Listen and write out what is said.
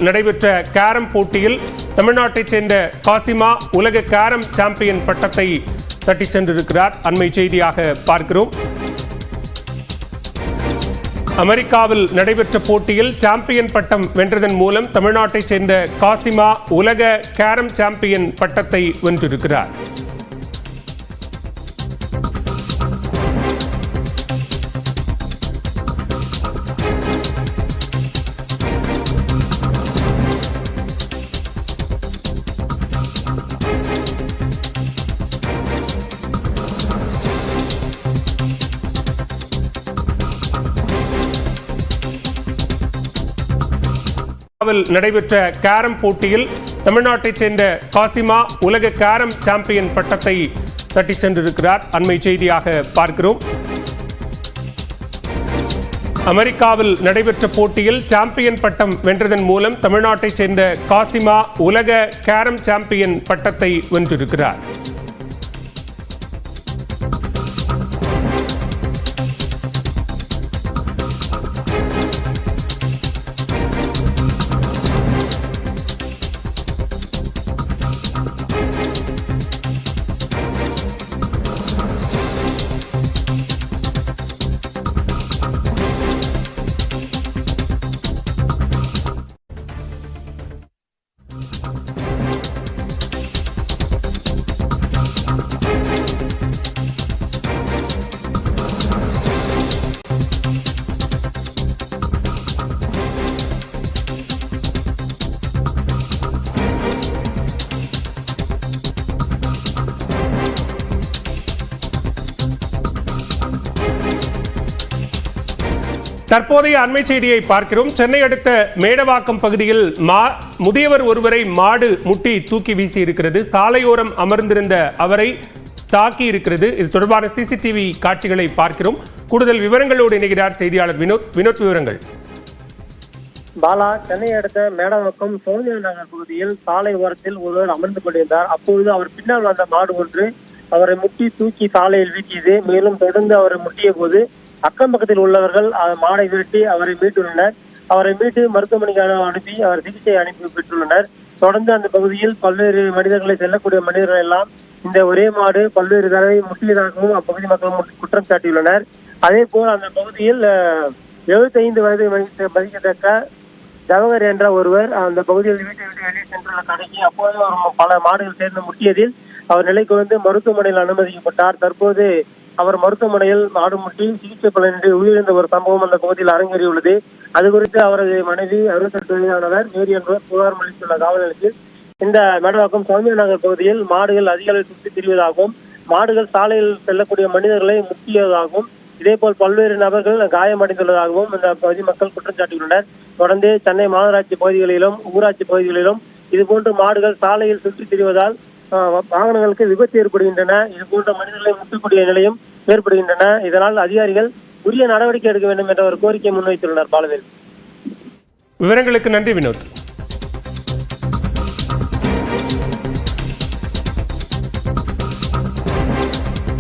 நடைபெற்ற கேரம் போட்டியில் தமிழ்நாட்டைச் சேர்ந்த காசிமா உலக கேரம் சாம்பியன் பட்டத்தை தட்டிச் சென்றிருக்கிறார். அண்மை செய்தியாக பார்க்கிறோம். அமெரிக்காவில் நடைபெற்ற போட்டியில் சாம்பியன் பட்டம் வென்றதன் மூலம் தமிழ்நாட்டைச் சேர்ந்த காசிமா உலக கேரம் சாம்பியன் பட்டத்தை வென்றிருக்கிறார். நடைபெற்ற கேரம் போட்டியில் தமிழ்நாட்டைச் சேர்ந்த காசிமா உலக கேரம் சாம்பியன் பட்டத்தை தட்டிச் சென்றிருக்கிறார். அண்மை செய்தியாக பார்க்கிறோம். அமெரிக்காவில் நடைபெற்ற போட்டியில் சாம்பியன் பட்டம் வென்றதன் மூலம் தமிழ்நாட்டைச் சேர்ந்த காசிமா உலக கேரம் சாம்பியன் பட்டத்தை வென்றிருக்கிறார். தற்போதைய அண்மை செய்தியை பார்க்கிறோம். சென்னை அடுத்த மேடவாக்கம் பகுதியில் முதியவர் ஒருவரை மாடு முட்டி தூக்கி வீசி இருக்கிறது. சாலையோரம் அமர்ந்திருந்த அவரை தாக்கி இருக்கிறது. இது தொடர்பான சிசிடிவி காட்சிகளை பார்க்கிறோம். கூடுதல் விவரங்களோடு இணைகிறார் செய்தியாளர் வினோத். விவரங்கள். பாலா, சென்னை அடுத்த மேடவாக்கம் சோனியா நகர் பகுதியில் சாலை ஓரத்தில் ஒருவர் அமர்ந்து கொண்டிருந்தார். அப்பொழுது அவர் பின்னால் வந்த மாடு ஒன்று அவரை முட்டி தூக்கி சாலையில் வீசியது. மேலும் தொடர்ந்து அவரை முட்டிய போது அக்கம் பக்கத்தில் உள்ளவர்கள் மாடை விரட்டி அவரை மீட்டுள்ளனர். அவரை மீட்டு மருத்துவமனைக்கு அனுப்பி அவர் சிகிச்சை அனுப்பி பெற்றுள்ளனர். தொடர்ந்து அந்த பகுதியில் பல்வேறு மனிதர்களை செல்லக்கூடிய மனிதர்கள் எல்லாம் இந்த ஒரே மாடு பல்வேறு தடவை முட்டியதாகவும் அப்பகுதி மக்கள் குற்றம் சாட்டியுள்ளனர். அதே போல் அந்த பகுதியில் 75 வயது மதிக்கத்தக்க ஜவஹர் என்ற ஒருவர் அந்த பகுதியில் வீட்டை விட்டு வெளியே சென்றுள்ள கடைக்கு அப்போது பல மாடுகள் சேர்ந்து முட்டியதில் அவர் நிலை குறைந்து மருத்துவமனையில் அனுமதிக்கப்பட்டார். தற்போது அவர் மருத்துவமனையில் மாடு முட்டி சிகிச்சை பலனின்றி உயிரிழந்த ஒரு சம்பவம் அந்த பகுதியில் அரங்கேறியுள்ளது. அது குறித்து அவரது மனைவி 68 வயதானவர் மேரி என்பவர் புகார் அளித்துள்ள காவல் நிலையத்தில் இந்த மேடவாக்கம் சௌமியா நகர் பகுதியில் மாடுகள் அதிக அளவில் சுற்றி திரிவதாகவும் மாடுகள் சாலையில் செல்லக்கூடிய மனிதர்களை முட்டியதாகவும் இதேபோல் பல்வேறு நபர்கள் காயமடைந்துள்ளதாகவும் இந்த பகுதி மக்கள் குற்றம் சாட்டியுள்ளனர். தொடர்ந்து சென்னை மாநகராட்சி பகுதிகளிலும் ஊராட்சி பகுதிகளிலும் இதுபோன்று மாடுகள் சாலையில் சுற்றி திரிவதால் வாகனங்களுக்கு விபத்து ஏற்படுகின்றன. இது போன்ற மனிதர்களை முட்டக்கூடிய நிலையும் ஏற்படுகின்றன. இதனால் அதிகாரிகள் உரிய நடவடிக்கை எடுக்க வேண்டும் என்ற ஒரு கோரிக்கை முன்வைத்துள்ளனர். பாலவேல். விவரங்களுக்கு நன்றி வினோத்.